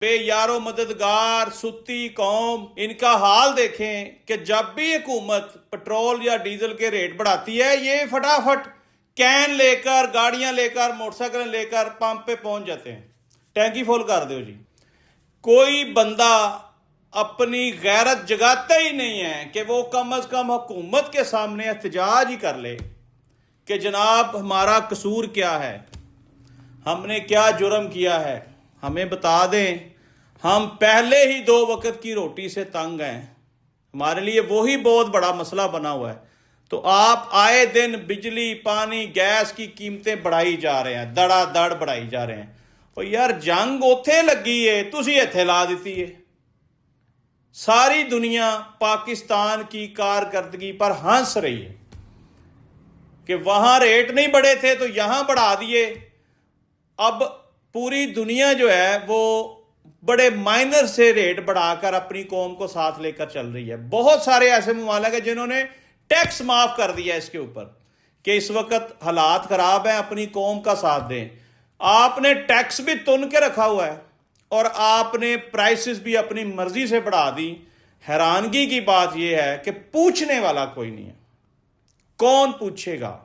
بے یار و مددگار ستی قوم، ان کا حال دیکھیں کہ جب بھی حکومت پٹرول یا ڈیزل کے ریٹ بڑھاتی ہے یہ فٹافٹ کین لے کر، گاڑیاں لے کر، موٹر سائیکل لے کر پمپ پہ پہنچ جاتے ہیں، ٹینکی فل کر دو جی۔ کوئی بندہ اپنی غیرت جگاتا ہی نہیں ہے کہ وہ کم از کم حکومت کے سامنے احتجاج ہی کر لے کہ جناب ہمارا قصور کیا ہے، ہم نے کیا جرم کیا ہے، ہمیں بتا دیں۔ ہم پہلے ہی 2 وقت کی روٹی سے تنگ ہیں، ہمارے لیے وہی بہت بڑا مسئلہ بنا ہوا ہے، تو آپ آئے دن بجلی، پانی، گیس کی قیمتیں بڑھائی جا رہے ہیں، دڑا دڑ بڑھائی جا رہے ہیں۔ اور یار جنگ اوتھے لگی ہے، تسی ایتھے لا دیتی ہے۔ ساری دنیا پاکستان کی کارکردگی پر ہنس رہی ہے کہ وہاں ریٹ نہیں بڑھے تھے تو یہاں بڑھا دیے۔ اب پوری دنیا جو ہے وہ بڑے مائنر سے ریٹ بڑھا کر اپنی قوم کو ساتھ لے کر چل رہی ہے۔ بہت سارے ایسے ممالک ہیں جنہوں نے ٹیکس معاف کر دیا اس کے اوپر کہ اس وقت حالات خراب ہیں، اپنی قوم کا ساتھ دیں۔ آپ نے ٹیکس بھی تن کے رکھا ہوا ہے اور آپ نے پرائسز بھی اپنی مرضی سے بڑھا دی۔ حیرانگی کی بات یہ ہے کہ پوچھنے والا کوئی نہیں ہے۔ کون پوچھے گا؟